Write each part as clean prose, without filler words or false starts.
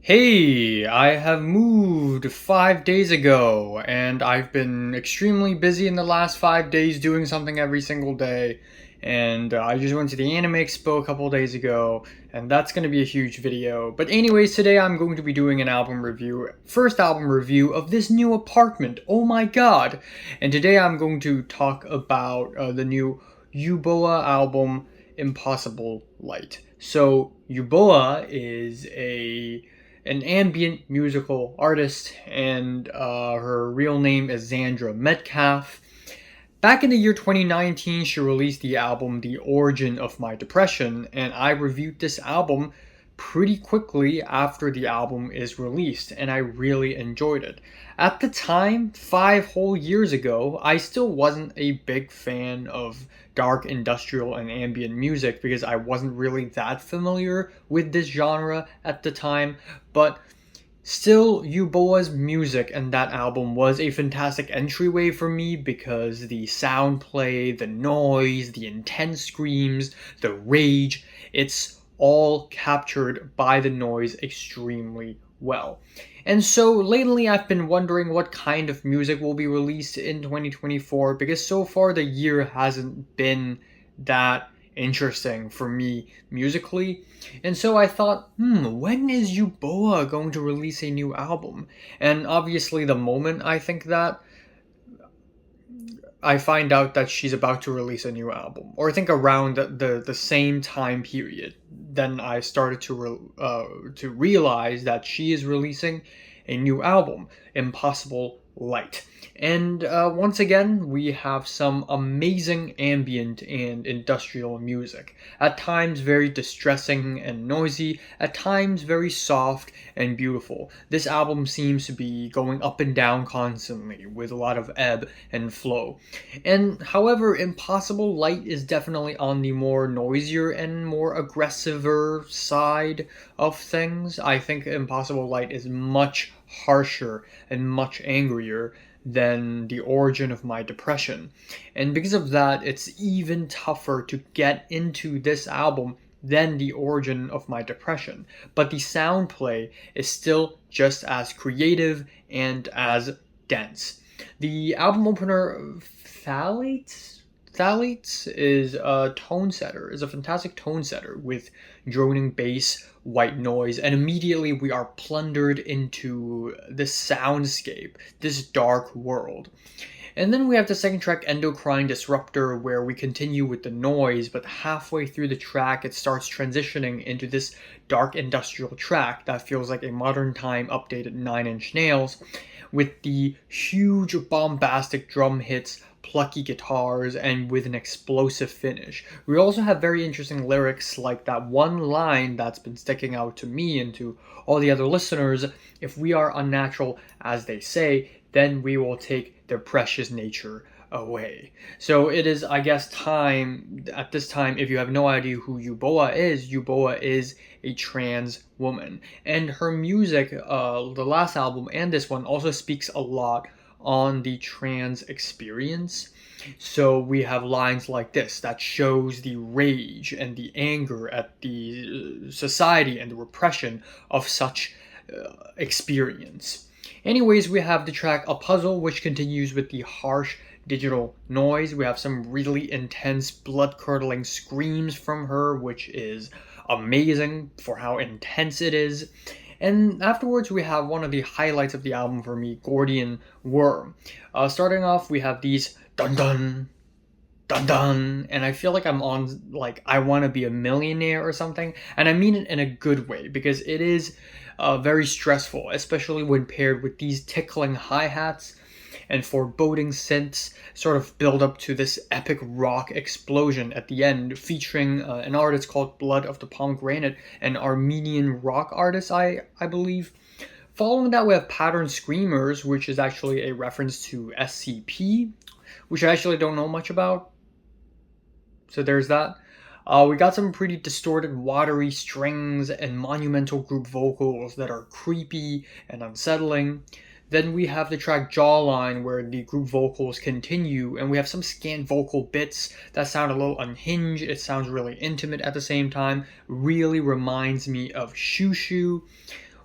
Hey, I have moved 5 days ago, and I've been extremely busy in the last 5 days doing something every single day. And I just went to the Anime Expo a couple days ago, and that's going to be a huge video. But, anyways, today I'm going to be doing an album review, first album review of this new apartment. Oh my god! And today I'm going to talk about the new Uboa album, Impossible Light. So, Yuboa is an ambient musical artist, and her real name is Xandra Metcalf. Back in the year 2019, she released the album The Origin of My Depression, and I reviewed this album pretty quickly after the album is released, and I really enjoyed it. At the time, 5 whole years ago, I still wasn't a big fan of dark industrial and ambient music because I wasn't really that familiar with this genre at the time, but still, Uboa's music and that album was a fantastic entryway for me because the sound play, the noise, the intense screams, the rage, it's all captured by the noise extremely well. And so lately I've been wondering what kind of music will be released in 2024 because so far the year hasn't been that interesting for me musically. And so I thought, when is Uboa going to release a new album? And obviously, the moment I think that, I find out that she's about to release a new album, or I think around the same time period, then I started to realize that she is releasing a new album, Impossible Light. And once again, we have some amazing ambient and industrial music. At times very distressing and noisy, at times very soft and beautiful. This album seems to be going up and down constantly, with a lot of ebb and flow. And however, Impossible Light is definitely on the more noisier and more aggressiver side of things. I think Impossible Light is much harsher and much angrier than The Origin of My Depression. And because of that, it's even tougher to get into this album than The Origin of My Depression. But the sound play is still just as creative and as dense. The album opener, Phthalates is a tone setter, is a fantastic tone setter with droning bass, white noise, and immediately we are plundered into this soundscape, this dark world. And then we have the second track, Endocrine Disruptor, where we continue with the noise, but halfway through the track it starts transitioning into this dark industrial track that feels like a modern time updated Nine Inch Nails, with the huge bombastic drum hits, plucky guitars, and with an explosive finish. We also have very interesting lyrics like that one line that's been sticking out to me and to all the other listeners: if we are unnatural, as they say, then we will take their precious nature away. So it is, I guess, time, at this time, if you have no idea who Yuboa is a trans woman. And her music, the last album and this one, also speaks a lot on the trans experience. So we have lines like this that shows the rage and the anger at the society and the repression of such experience. Anyways, we have the track A Puzzle, which continues with the harsh digital noise. We have some really intense, blood-curdling screams from her, which is amazing for how intense it is. And afterwards, we have one of the highlights of the album for me, Gordian Worm. Starting off, we have these dun-dun, dun-dun, and I feel like I'm on, like, I Want to Be a Millionaire or something. And I mean it in a good way, because it is very stressful, especially when paired with these tickling hi-hats and foreboding synths sort of build up to this epic rock explosion at the end, featuring an artist called Blood of the Pomegranate, an Armenian rock artist, I believe. Following that, we have Pattern Screamers, which is actually a reference to SCP, which I actually don't know much about. So there's that. We got some pretty distorted, watery strings and monumental group vocals that are creepy and unsettling. Then we have the track Jawline, where the group vocals continue, and we have some scant vocal bits that sound a little unhinged. It sounds really intimate at the same time. Really reminds me of Shoo Shoo.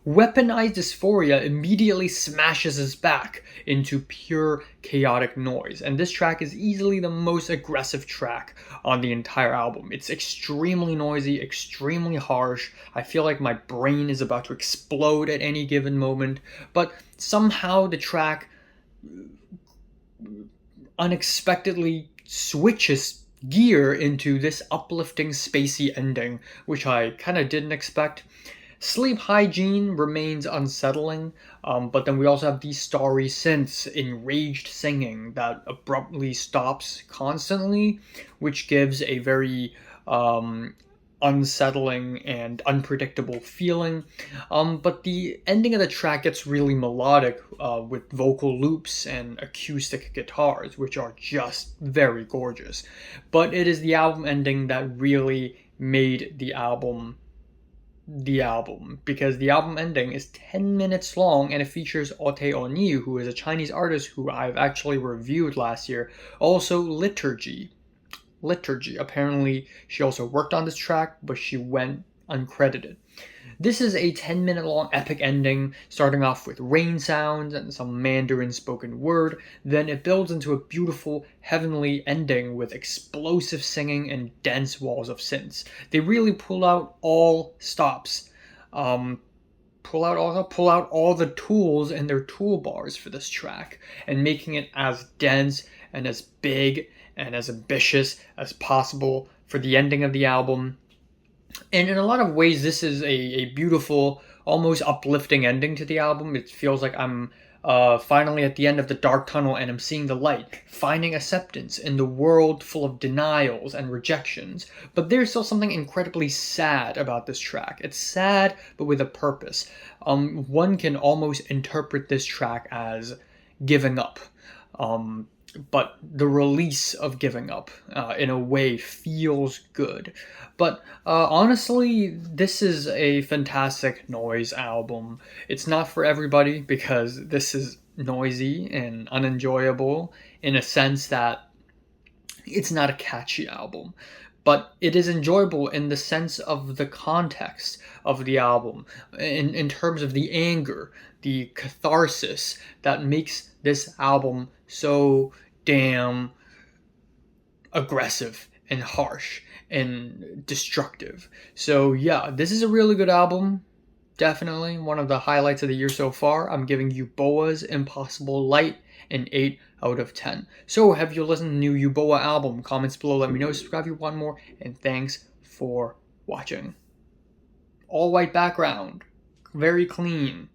weaponized dysphoria immediately smashes us back into pure chaotic noise. And this track is easily the most aggressive track on the entire album. It's extremely noisy, extremely harsh. I feel like my brain is about to explode at any given moment, but somehow the track unexpectedly switches gear into this uplifting, spacey ending, which I kind of didn't expect. Sleep hygiene remains unsettling, but then we also have these starry synths, enraged singing that abruptly stops constantly, which gives a very unsettling and unpredictable feeling. But the ending of the track gets really melodic with vocal loops and acoustic guitars, which are just very gorgeous. But it is the album ending that really made the album, because the album ending is 10 minutes long and it features Ote Oni, who is a Chinese artist who I've actually reviewed last year. Also Liturgy. Apparently, she also worked on this track, but she went uncredited. This is a 10-minute long epic ending, starting off with rain sounds and some Mandarin spoken word. Then it builds into a beautiful, heavenly ending with explosive singing and dense walls of synths. They really pull out all stops. Pull out all the tools in their toolbars for this track, and making it as dense and as big and as ambitious as possible for the ending of the album. And in a lot of ways, this is a beautiful, almost uplifting ending to the album. It feels like I'm finally at the end of the dark tunnel and I'm seeing the light, finding acceptance in the world full of denials and rejections. But there's still something incredibly sad about this track. It's sad, but with a purpose. One can almost interpret this track as giving up. But the release of giving up, in a way, feels good. But honestly, this is a fantastic noise album. It's not for everybody because this is noisy and unenjoyable in a sense that it's not a catchy album. But it is enjoyable in the sense of the context of the album, in terms of the anger, the catharsis that makes this album so damn aggressive and harsh and destructive. So yeah, this is a really good album. Definitely one of the highlights of the year so far. I'm giving Uboa's Impossible Light an 8 out of 10. So have you listened to the new Yuboa album? Comments below, let me know. Subscribe if you want more, and thanks for watching. All white background, very clean.